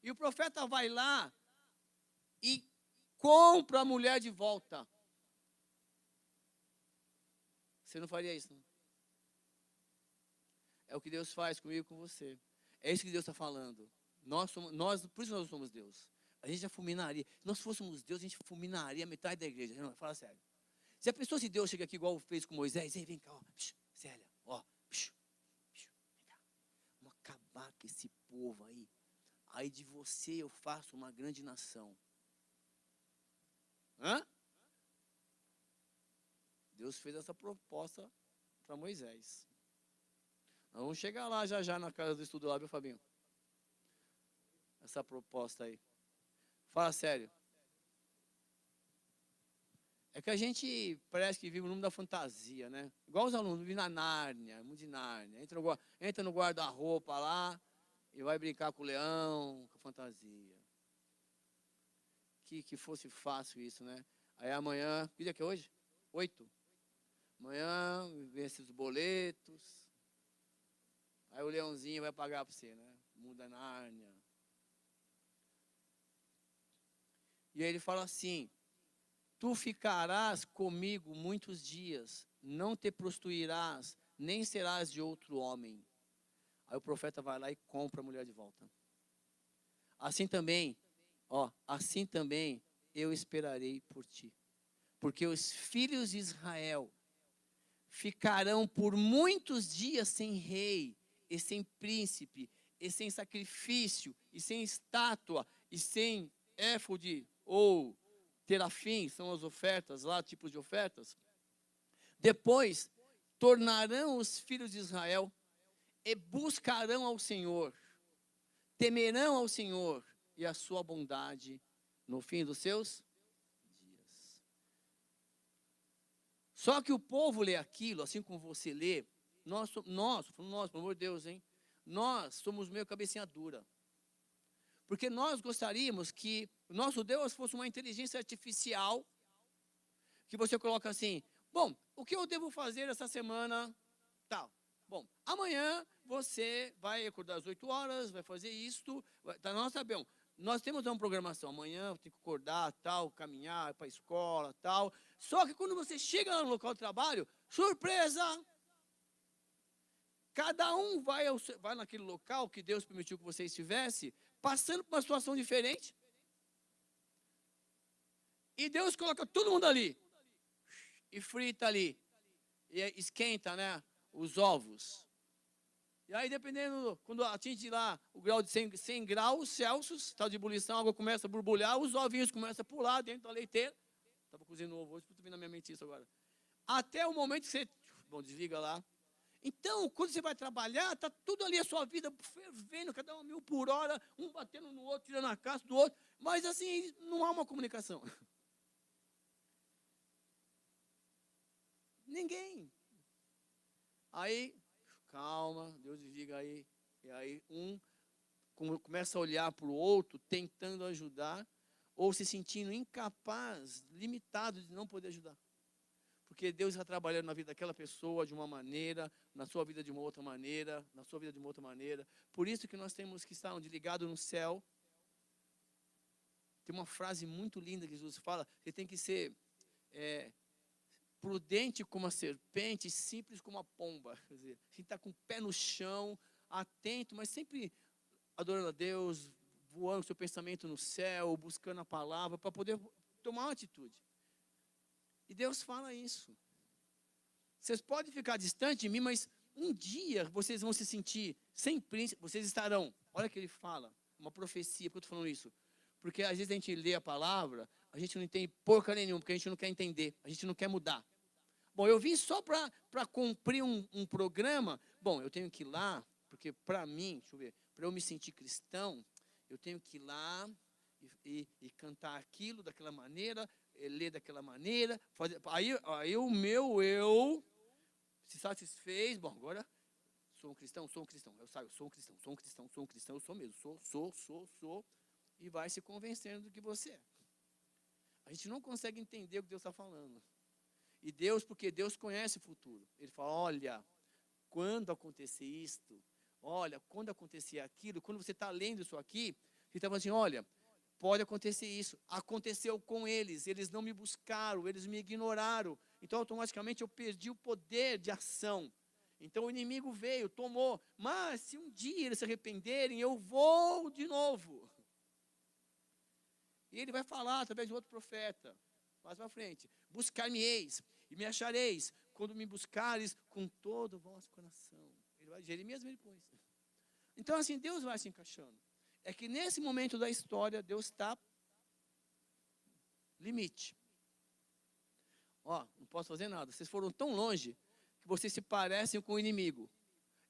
E o profeta vai lá e compra a mulher de volta. Você não faria isso, não? É o que Deus faz comigo e com você. É isso que Deus está falando. Por isso nós somos Deus. A gente já fulminaria. Se nós fôssemos Deus, a gente fulminaria metade da igreja. Não, fala sério. Se a pessoa, se Deus chega aqui igual fez com Moisés, ei, vem cá, ó, Célia, ó, vem cá. Vamos acabar com esse povo aí. Aí de você eu faço uma grande nação. Hã? Deus fez essa proposta para Moisés. Nós vamos chegar lá já na casa do estudo lá, viu, Fabinho? Essa proposta aí. Fala sério. É que a gente parece que vive no mundo da fantasia, né? Igual os alunos, vivem na Nárnia, mundo de Nárnia. Entra no guarda-roupa lá e vai brincar com o leão, com a fantasia. Que fosse fácil isso, né? Aí amanhã, que dia que é hoje? 8. Amanhã vence os boletos. Aí o leãozinho vai pagar para você, né? Mundo da Nárnia. E aí ele fala assim: tu ficarás comigo muitos dias, não te prostituirás, nem serás de outro homem. Aí o profeta vai lá e compra a mulher de volta. Assim também eu esperarei por ti. Porque os filhos de Israel ficarão por muitos dias sem rei, e sem príncipe, e sem sacrifício, e sem estátua, e sem éfode ou terafim, são as ofertas lá, tipos de ofertas. Depois, tornarão os filhos de Israel e buscarão ao Senhor, temerão ao Senhor e a sua bondade no fim dos seus dias. Só que o povo lê aquilo, assim como você lê, nós, pelo amor de Deus, hein? Nós somos meio cabecinha dura. Porque nós gostaríamos que o nosso Deus fosse uma inteligência artificial, que você coloca assim: bom, o que eu devo fazer essa semana? Tal. Bom, amanhã você vai acordar às 8 horas, vai fazer isto. Tá, nós sabemos, nós temos uma programação. Amanhã eu tenho que acordar, tal, caminhar para a escola, tal. Só que quando você chega lá no local de trabalho, surpresa! Cada um vai naquele local que Deus permitiu que você estivesse, passando por uma situação diferente. E Deus coloca todo mundo ali. E frita ali. E esquenta, né? Os ovos. E aí, dependendo, quando atinge lá o grau de 100 graus Celsius, tal de ebulição, a água começa a borbulhar, os ovinhos começam a pular dentro da leiteira. Estava cozinhando ovo hoje, estou vendo na minha mente isso agora. Até o momento que você, desliga lá. Então, quando você vai trabalhar, está tudo ali a sua vida fervendo, cada um 1000 por hora, um batendo no outro, tirando a casca do outro, mas assim, não há uma comunicação. Ninguém. Aí, calma, Deus desliga aí. E aí, um começa a olhar para o outro, tentando ajudar, ou se sentindo incapaz, limitado de não poder ajudar. Porque Deus está trabalhando na vida daquela pessoa de uma maneira, na sua vida de uma outra maneira, na sua vida de uma outra maneira. Por isso que nós temos que estar ligado no céu. Tem uma frase muito linda que Jesus fala: você tem que ser prudente como a serpente, simples como a pomba. Quer dizer, a gente está com o pé no chão, atento, mas sempre adorando a Deus, voando seu pensamento no céu, buscando a palavra, para poder tomar uma atitude. E Deus fala isso. Vocês podem ficar distantes de mim, mas um dia vocês vão se sentir sem príncipe, vocês estarão. Olha o que ele fala, uma profecia, por que eu estou falando isso? Porque às vezes a gente lê a palavra, a gente não entende porca nenhuma, porque a gente não quer entender, a gente não quer mudar. Bom, eu vim só para cumprir um programa. Bom, eu tenho que ir lá, porque para mim, deixa eu ver, para eu me sentir cristão, eu tenho que ir lá e cantar aquilo daquela maneira, ler daquela maneira, fazer. Aí o meu eu se satisfez. Bom, agora sou um cristão. Eu saio, sou um cristão, eu sou mesmo, sou. E vai se convencendo do que você é. A gente não consegue entender o que Deus está falando. E Deus, porque Deus conhece o futuro. Ele fala: olha, quando acontecer isto, olha, quando acontecer aquilo, quando você está lendo isso aqui, ele está falando assim: olha, pode acontecer isso. Aconteceu com eles. Eles não me buscaram, eles me ignoraram. Então, automaticamente, eu perdi o poder de ação. Então, o inimigo veio, tomou. Mas, se um dia eles se arrependerem, eu vou de novo. E ele vai falar através de outro profeta. Mais para frente. Buscar-me-eis e me achareis, quando me buscares com todo o vosso coração. Ele vai, Jeremias mesmo pôs. Então, assim, Deus vai se encaixando. É que nesse momento da história, Deus está limite. Ó, não posso fazer nada. Vocês foram tão longe que vocês se parecem com o inimigo.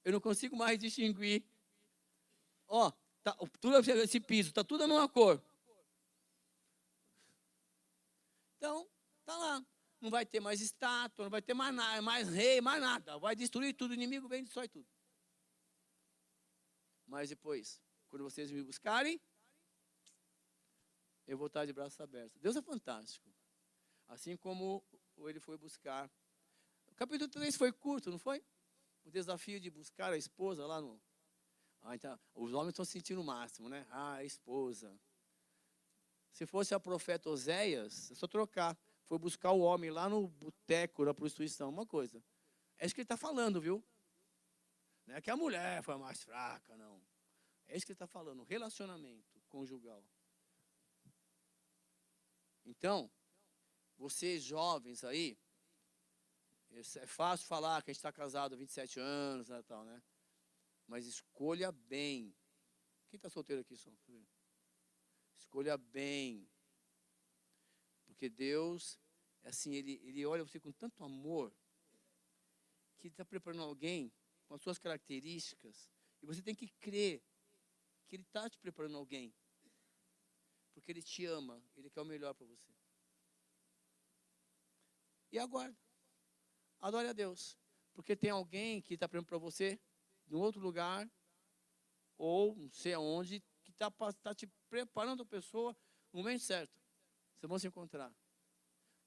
Eu não consigo mais distinguir. Ó, tá, tudo esse piso, tá tudo a mesma cor. Então, tá lá. Não vai ter mais estátua, não vai ter mais nada, mais rei, mais nada. Vai destruir tudo, o inimigo vem e destrói tudo. Mas depois, quando vocês me buscarem, eu vou estar de braços abertos. Deus é fantástico. Assim como ele foi buscar. O capítulo 3 foi curto, não foi? O desafio de buscar a esposa lá no... então, os homens estão sentindo o máximo, né? A esposa. Se fosse a profeta Oséias, é só trocar. Foi buscar o homem lá no boteco da prostituição, uma coisa. É isso que ele está falando, viu? Não é que a mulher foi a mais fraca, não. É isso que ele está falando, relacionamento conjugal. Então, vocês jovens aí, é fácil falar que a gente está casado há 27 anos, né, tal, né? Mas escolha bem. Quem está solteiro aqui, só? Escolha bem. Porque Deus, assim, ele olha você com tanto amor, que ele está preparando alguém com as suas características, e você tem que crer que ele está te preparando alguém. Porque ele te ama, ele quer o melhor para você. E aguarda. Adore a Deus. Porque tem alguém que está preparando para você, em outro lugar, ou não sei aonde, que está te preparando a pessoa no momento certo. Vocês vão se encontrar.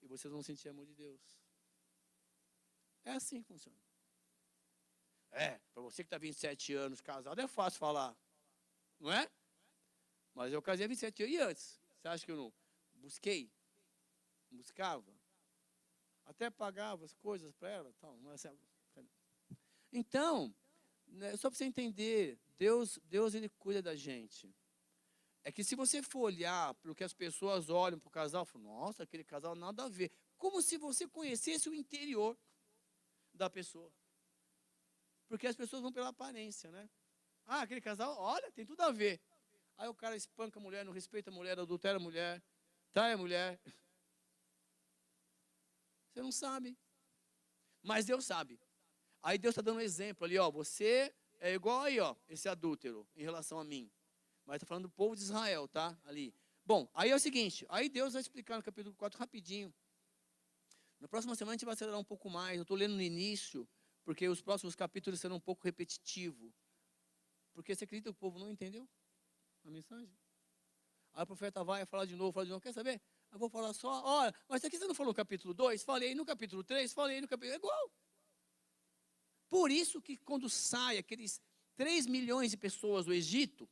E vocês vão sentir amor de Deus. É assim que funciona. Para você que está 27 anos casado, é fácil falar. Não é? Mas eu casei há 27 anos. E antes? Você acha que eu não busquei? Buscava? Até pagava as coisas para ela. Tal. Então, né, só para você entender, Deus ele cuida da gente. É que se você for olhar para o que as pessoas olham para o casal, falam, nossa, aquele casal nada a ver. Como se você conhecesse o interior da pessoa. Porque as pessoas vão pela aparência, né? Ah, aquele casal, olha, tem tudo a ver. Aí o cara espanca a mulher, não respeita a mulher, adultera a mulher, trai a mulher. Você não sabe. Mas Deus sabe. Aí Deus está dando um exemplo ali, ó. Você é igual aí, ó, esse adúltero, em relação a mim. Mas está falando do povo de Israel, tá? Ali. Bom, aí é o seguinte. Aí Deus vai explicar no capítulo 4 rapidinho. Na próxima semana a gente vai acelerar um pouco mais. Eu estou lendo no início, porque os próximos capítulos serão um pouco repetitivos. Porque você acredita que o povo não entendeu a mensagem? Aí o profeta vai falar de novo, quer saber? Eu vou falar só, olha, mas aqui você não falou no capítulo 2? Falei no capítulo 3, falei no capítulo... É igual. Por isso que quando sai aqueles 3 milhões de pessoas do Egito,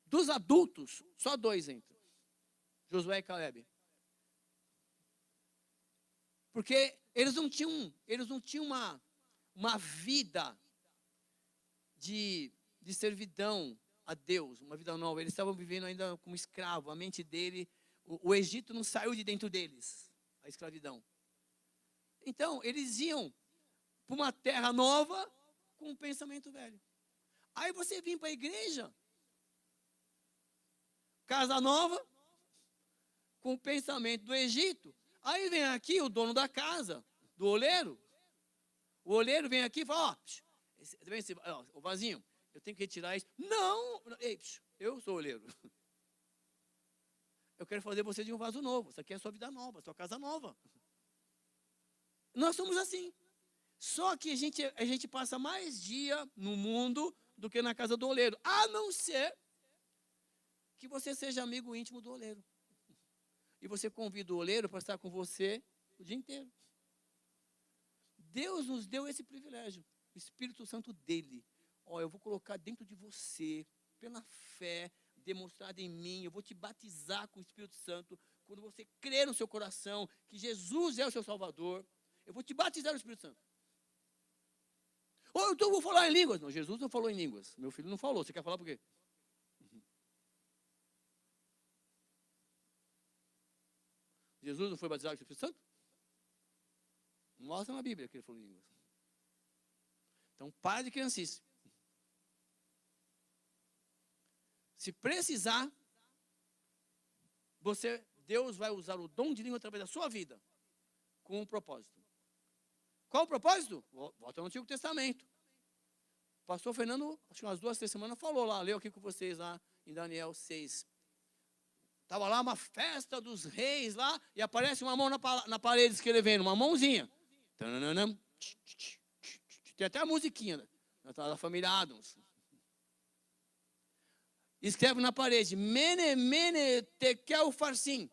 dos adultos, só 2 entram. Josué e Caleb. Porque eles não tinham uma vida de servidão a Deus, uma vida nova. Eles estavam vivendo ainda como escravo. A mente dele, o Egito não saiu de dentro deles, a escravidão. Então, eles iam para uma terra nova com um pensamento velho. Aí você vem para a igreja, casa nova, com o pensamento do Egito. Aí vem aqui o dono da casa, do oleiro. O oleiro vem aqui e fala, ó, o vasinho, eu tenho que retirar isso. Não, ei, eu sou oleiro. Eu quero fazer você de um vaso novo. Isso aqui é a sua vida nova, a sua casa nova. Nós somos assim. Só que a gente passa mais dia no mundo do que na casa do oleiro. A não ser que você seja amigo íntimo do oleiro. E você convida o oleiro para estar com você o dia inteiro. Deus nos deu esse privilégio. O Espírito Santo dele. Ó, eu vou colocar dentro de você, pela fé, demonstrada em mim. Eu vou te batizar com o Espírito Santo. Quando você crer no seu coração que Jesus é o seu Salvador, eu vou te batizar no Espírito Santo. Ou então eu vou falar em línguas. Não, Jesus não falou em línguas. Meu filho não falou. Você quer falar por quê? Jesus não foi batizado com o Espírito Santo? Mostra na Bíblia que ele falou em línguas. Então, para de criancice. Se precisar, Deus vai usar o dom de língua através da sua vida, com um propósito. Qual o propósito? Volta ao Antigo Testamento. O pastor Fernando, acho que umas 2, 3 semanas, falou lá, leu aqui com vocês lá em Daniel 6. Estava lá uma festa dos reis lá, e aparece uma mão na parede escrevendo, uma mãozinha. Tem até a musiquinha da família Adams. Escreve na parede, Mene, Mene, Tekel, Farsim.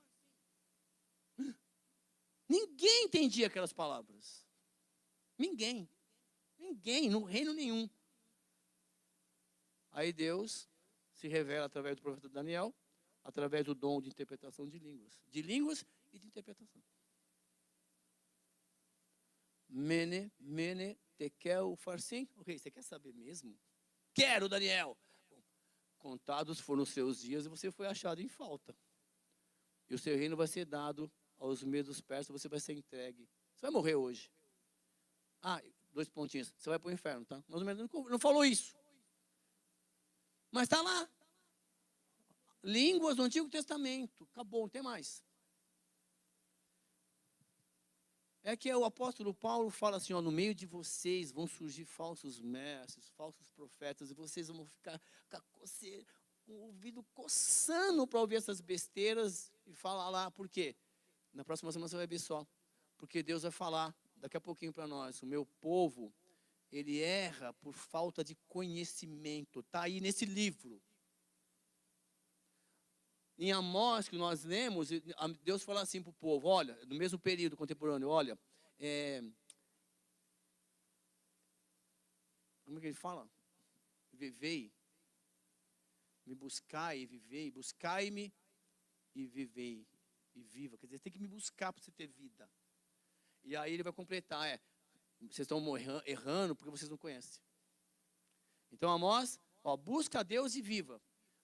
Ninguém entendia aquelas palavras. Ninguém, no reino nenhum. Aí Deus se revela através do profeta Daniel, através do dom de interpretação de línguas e de interpretação. Mene, Mene, Tekel, Farsim. Ok, você quer saber mesmo? Quero, Daniel. Bom, contados foram os seus dias e você foi achado em falta. E o seu reino vai ser dado aos medos persas, você vai ser entregue. Você vai morrer hoje. 2 pontinhos. Você vai para o inferno, tá? Mais ou menos não falou isso. Mas está lá. Línguas do Antigo Testamento. Acabou, não tem mais. É que o apóstolo Paulo fala assim, no meio de vocês vão surgir falsos mestres, falsos profetas, e vocês vão ficar com o ouvido coçando para ouvir essas besteiras e falar lá, por quê? Na próxima semana você vai ver só. Porque Deus vai falar daqui a pouquinho para nós, o meu povo, ele erra por falta de conhecimento. Está aí nesse livro. Em Amós, que nós lemos, Deus fala assim para o povo, olha, no mesmo período contemporâneo, olha, como é que ele fala? Vivei, me buscai e vivei, buscai-me e vivei, e viva. Quer dizer, tem que me buscar para você ter vida. E aí ele vai completar, vocês estão errando porque vocês não conhecem. Então Amós, busca a Deus e viva.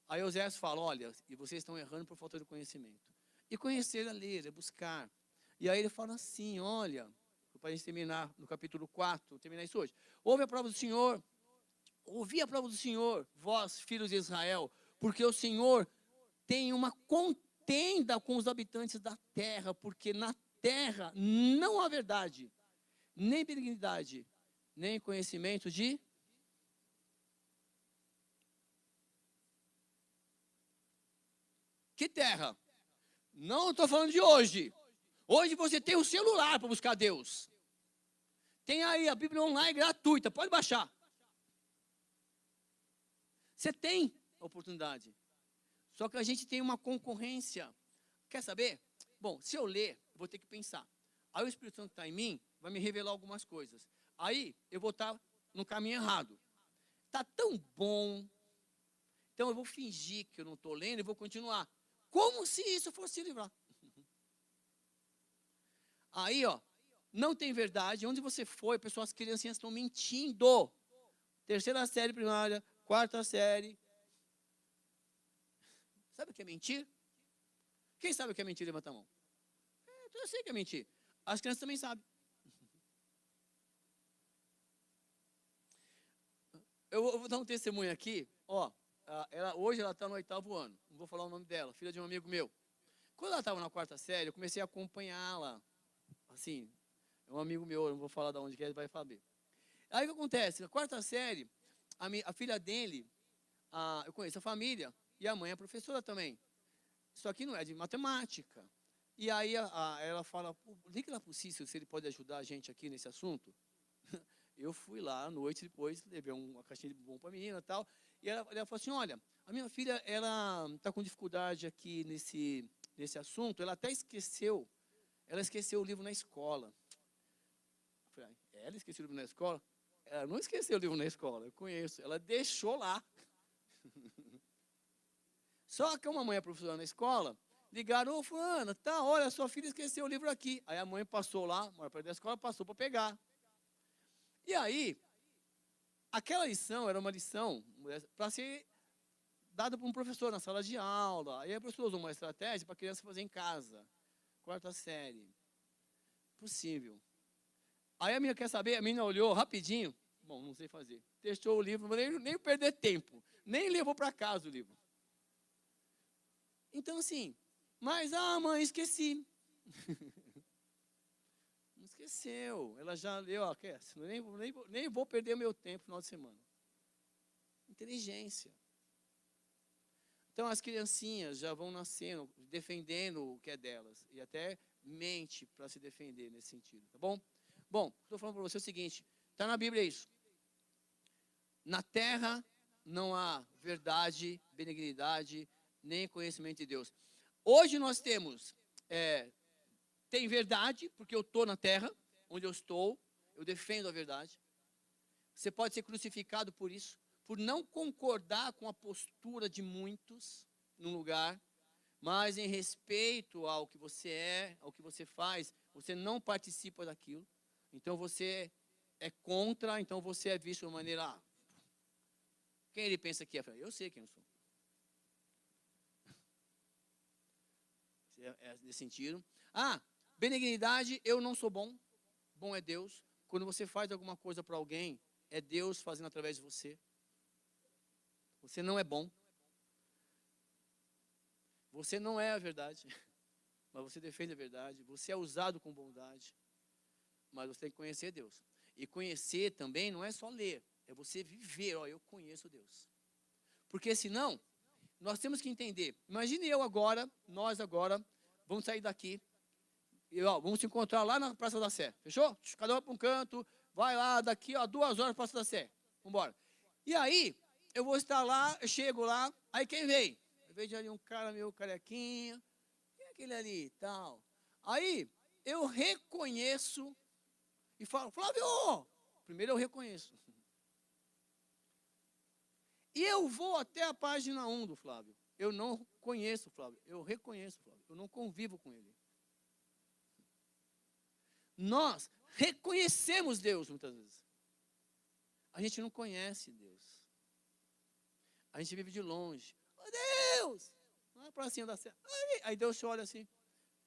Aí Oséias fala, olha, e vocês estão errando por falta de conhecimento. E conhecer a ler, é buscar. E aí ele fala assim, olha, para a gente terminar no capítulo 4, terminar isso hoje. Ouvi a palavra do Senhor, vós, filhos de Israel, porque o Senhor tem uma contenda com os habitantes da terra, porque na terra não há verdade, nem benignidade, nem conhecimento de... Que terra? Não estou falando de hoje. Hoje você tem o celular para buscar Deus. Tem aí a Bíblia online gratuita, pode baixar. Você tem a oportunidade. Só que a gente tem uma concorrência. Quer saber? Bom, se eu ler, eu vou ter que pensar. Aí o Espírito Santo está em mim, vai me revelar algumas coisas. Aí eu vou estar no caminho errado. Está tão bom. Então eu vou fingir que eu não estou lendo e vou continuar. Como se isso fosse livrar. Aí, não tem verdade. Onde você foi, pessoas, as criancinhas estão mentindo. 3ª série primária, 4ª série. Sabe o que é mentir? Quem sabe o que é mentir? Levanta a mão. Eu sei que é mentir. As crianças também sabem. Eu vou dar um testemunho aqui. Hoje ela está no 8º ano. Não vou falar o nome dela. Filha de um amigo meu. Quando ela estava na 4ª série, eu comecei a acompanhá-la. Assim, é um amigo meu, eu não vou falar de onde que ele vai saber. Aí o que acontece? Na 4ª série, a filha dele, eu conheço a família, e a mãe é professora também. Só que não é de matemática. E aí ela fala, liga lá para o Cícero se ele pode ajudar a gente aqui nesse assunto. Eu fui lá à noite depois, levei uma caixinha de bombom para a menina e tal. E ela falou assim, olha, a minha filha, ela está com dificuldade aqui nesse assunto, ela até esqueceu. Ela esqueceu o livro na escola. Eu falei, ela esqueceu o livro na escola? Ela não esqueceu o livro na escola, eu conheço. Ela deixou lá. Só que uma mãe é professora na escola, ligaram, ô fulana, tá, olha, sua filha esqueceu o livro aqui. Aí a mãe passou lá, mora perto da escola, passou para pegar. E aí, aquela lição era uma lição para ser dada por um professor na sala de aula. Aí a professora usou uma estratégia para a criança fazer em casa. 4ª série. Possível. Aí a menina quer saber, a menina olhou rapidinho. Bom, não sei fazer. Testou o livro, nem perder tempo. Nem levou para casa o livro. Então, assim, mas, mãe, esqueci. Não esqueceu. Ela já leu, nem vou perder meu tempo no final de semana. Inteligência. Então, as criancinhas já vão nascendo, defendendo o que é delas. E até mente para se defender nesse sentido, tá bom? Bom, estou falando para você o seguinte, está na Bíblia isso. Na terra não há verdade, benignidade, nem conhecimento de Deus. Hoje nós temos, tem verdade, porque eu estou na terra, onde eu estou, eu defendo a verdade. Você pode ser crucificado por isso, por não concordar com a postura de muitos num lugar, mas em respeito ao que você é, ao que você faz, você não participa daquilo. Então você é contra, então você é visto de uma maneira, quem ele pensa que é? Eu sei quem eu sou. É nesse sentido. Benignidade, eu não sou bom. Bom é Deus. Quando você faz alguma coisa para alguém, é Deus fazendo através de você. Você não é bom. Você não é a verdade. Mas você defende a verdade. Você é usado com bondade. Mas você tem que conhecer Deus. E conhecer também não é só ler. É você viver. Eu conheço Deus. Porque senão, nós temos que entender. Imagine nós agora, vamos sair daqui. E, vamos se encontrar lá na Praça da Sé. Fechou? Cada um para um canto. Vai lá, daqui 2 horas, Praça da Sé. Vamos embora. E aí, eu vou estar lá, eu chego lá. Aí quem vem? Eu vejo ali um cara meio carequinha. E aquele ali e tal. Aí, eu reconheço e falo, Flávio! Primeiro eu reconheço. E eu vou até a página 1 do Flávio. Eu não conheço o Flávio. Eu reconheço o Flávio. Eu não convivo com ele. Nós reconhecemos Deus muitas vezes. A gente não conhece Deus. A gente vive de longe. Oh, Deus! Lá para cima da serra. Aí Deus olha assim.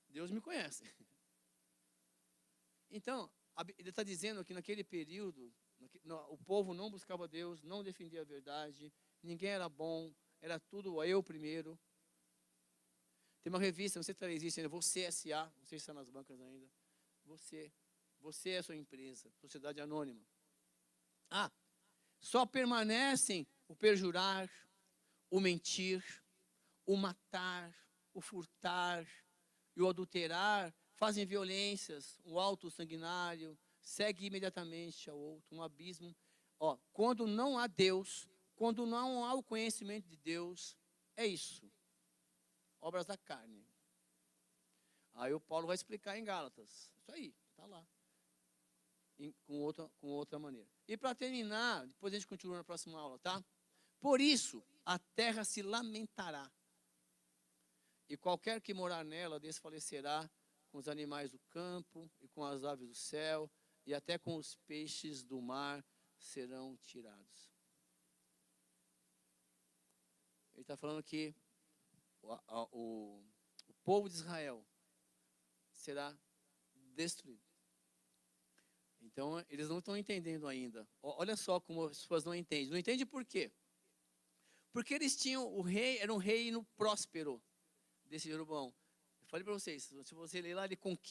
Deus me conhece. Então, ele está dizendo que naquele período, o povo não buscava Deus, não defendia a verdade, ninguém era bom, era tudo eu primeiro. Tem uma revista, não sei se ela existe ainda, Você S.A., não sei se está nas bancas ainda. Você é a sua empresa, sociedade anônima. Só permanecem o perjurar, o mentir, o matar, o furtar e o adulterar, fazem violências, o alto sanguinário, segue imediatamente ao outro, um abismo. Quando não há Deus, quando não há o conhecimento de Deus, é isso. Obras da carne. Aí o Paulo vai explicar em Gálatas. Isso aí, está lá. Com outra maneira. E para terminar, depois a gente continua na próxima aula, tá? Por isso, a terra se lamentará. E qualquer que morar nela desfalecerá com os animais do campo e com as aves do céu e até com os peixes do mar serão tirados. Ele está falando que o povo de Israel será destruído. Então, eles não estão entendendo ainda. Olha só como as pessoas não entendem. Não entendem por quê? Porque eles tinham, era um reino próspero desse Jeroboão. Eu falei para vocês, se você ler lá, ele conquista